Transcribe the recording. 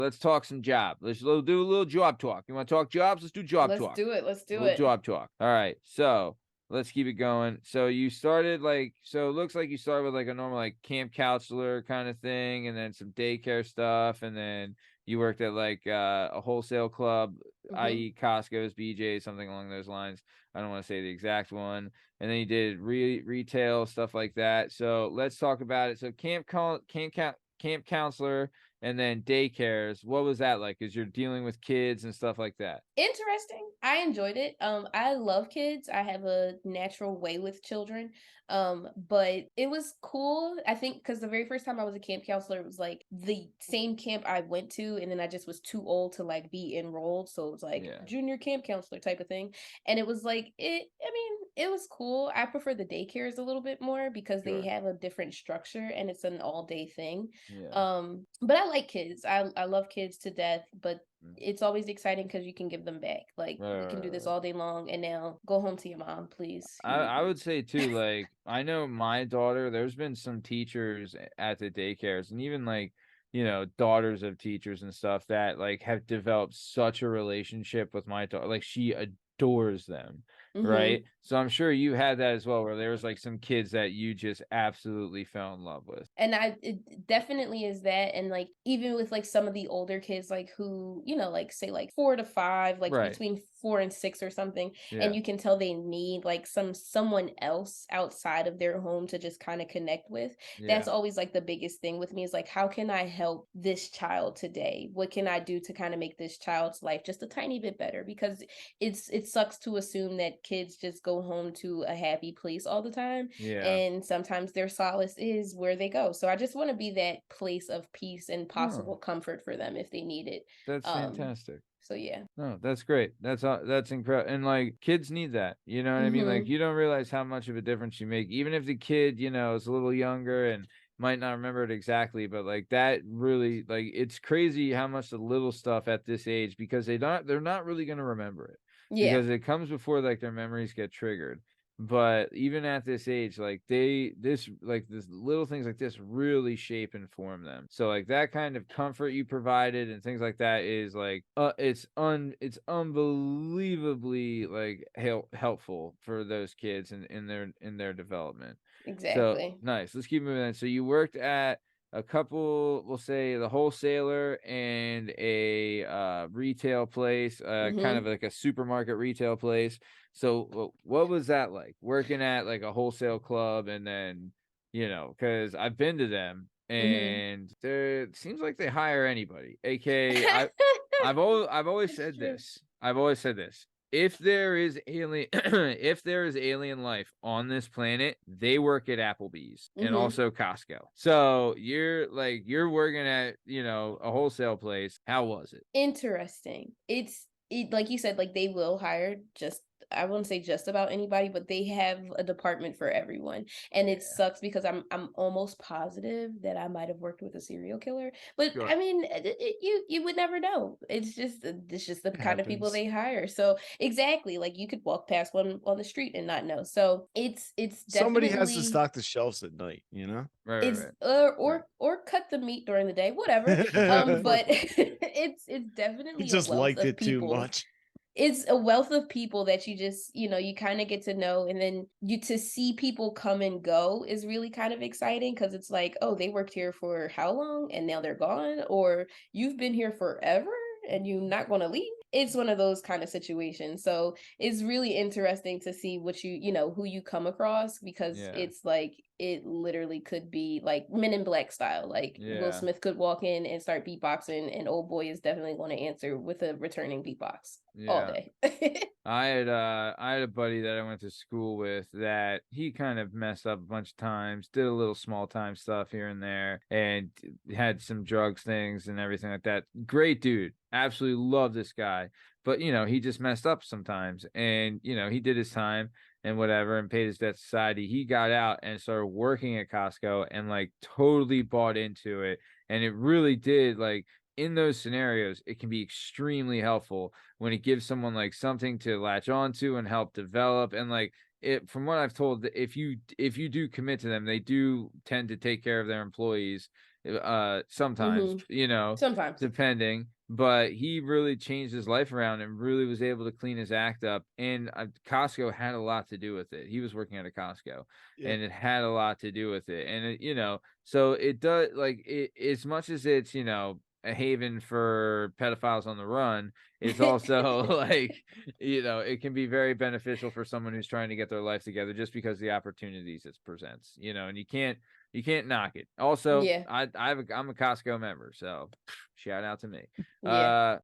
Let's talk some job. Let's do a little job talk. You want to talk jobs? Let's do job Let's talk. do it. Let's A do little it. job talk. All right. So let's keep it going. So you started so it looks like you started with like a normal like camp counselor kind of thing, and then some daycare stuff, and then you worked at like a wholesale club, hmm i.e. Costco's, BJ's, something along those lines. I don't want to say the exact one. And then you did retail stuff like that. So let's talk about it. So camp counselor, and then daycares. What was that like? Because you're dealing with kids and stuff like that. Interesting. I enjoyed it. I love kids. I have a natural way with children. But it was cool. I think because the very first time I was a camp counselor, it was like the same camp I went to, and then I just was too old to like be enrolled. So it was like Yeah. junior camp counselor type of thing. And it was like I mean, it was cool. I prefer the daycares a little bit more because they Sure. have a different structure and it's an all day thing. Yeah. But I like kids. I love kids to death, but Mm. it's always exciting because you can give them back. Like we can do this Right. all day long, and now go home to your mom, please. I would say too, like I know my daughter, there's been some teachers at the daycares and even like, daughters of teachers and stuff that like have developed such a relationship with my daughter. Like she adores them. Right. Mm-hmm. So I'm sure you had that as well, where there was like some kids that you just absolutely fell in love with. And it definitely is that. And like even with like some of the older kids, like who, like say like 4 to 5, like Right. between 4 and 6 or something, and Yeah. you can tell they need like someone else outside of their home to just kind of connect with. That's Yeah. always like the biggest thing with me is like, how can I help this child today? What can I do to kind of make this child's life just a tiny bit better? Because it sucks to assume that kids just go home to a happy place all the time, Yeah. and sometimes their solace is where they go. So I just want to be that place of peace and Oh, possible comfort for them if they need it. that's fantastic. So yeah. No, that's great. That's incredible. And like kids need that. You know what I mean? Like Mm-hmm. you don't realize how much of a difference you make, even if the kid, is a little younger and might not remember it exactly, but like that really like it's crazy how much the little stuff at this age because they're not really gonna remember it Yeah. because it comes before like their memories get triggered. But even at this age, like this little things like this really shape and form them. So like that kind of comfort you provided and things like that is like it's unbelievably like helpful for those kids in their development. So Exactly. nice. Let's keep moving on. So you worked at a couple, we'll say the wholesaler and a retail place, kind of Mm-hmm. like a supermarket retail place. So what was that like working at like a wholesale club and then, because I've been to them Mm-hmm. and it seems like they hire anybody. AKA I've always It's said true. this. I've always said this. If there is alien if there is alien life on this planet, they work at Applebee's and Mm-hmm. also Costco. So you're working at, a wholesale place. How was it? Interesting. Like you said, like they will hire just, I wouldn't say just about anybody, but they have a department for everyone. And it Yeah. sucks because I'm almost positive that I might have worked with a serial killer. But I Sure. mean, you would never know. It's just the kind of people Happens. they hire. So exactly, like you could walk past one on the street and not know. So it's Somebody has to definitely stock the shelves at night, you know? Right, right, it's right. Right. or cut the meat during the day, whatever. But it's He definitely a just wealth liked of it too people. much. It's a wealth of people that you just, you kind of get to know, and then you to see people come and go is really kind of exciting because it's like, oh, they worked here for how long and now they're gone, or you've been here forever and you're not going to leave. It's one of those kind of situations. So it's really interesting to see what who you come across, because Yeah. it's like it literally could be like Men in Black style. Like Will Yeah. Smith could walk in and start beatboxing, and old boy is definitely going to answer with a returning beatbox all Yeah. day. I had a buddy that I went to school with that he kind of messed up a bunch of times, did a little small time stuff here and there, and had some drugs things and everything like that. Great dude. Absolutely love this guy. But he just messed up sometimes. And he did his time and whatever and paid his debt to society. He got out and started working at Costco and like totally bought into it. And it really did like in those scenarios, it can be extremely helpful when it gives someone like something to latch onto and help develop. And like it, from what I've told, if you do commit to them, they do tend to take care of their employees sometimes, Sometimes. depending. But he really changed his life around and really was able to clean his act up. And Costco had a lot to do with it. He was working at a Costco, Yeah. and it had a lot to do with it. And so it does, like, as much as it's a haven for pedophiles on the run, it's also like it can be very beneficial for someone who's trying to get their life together, just because the opportunities it presents. And you can't knock it. Also, Yeah. I'm a Costco member, so shout out to me. Yeah.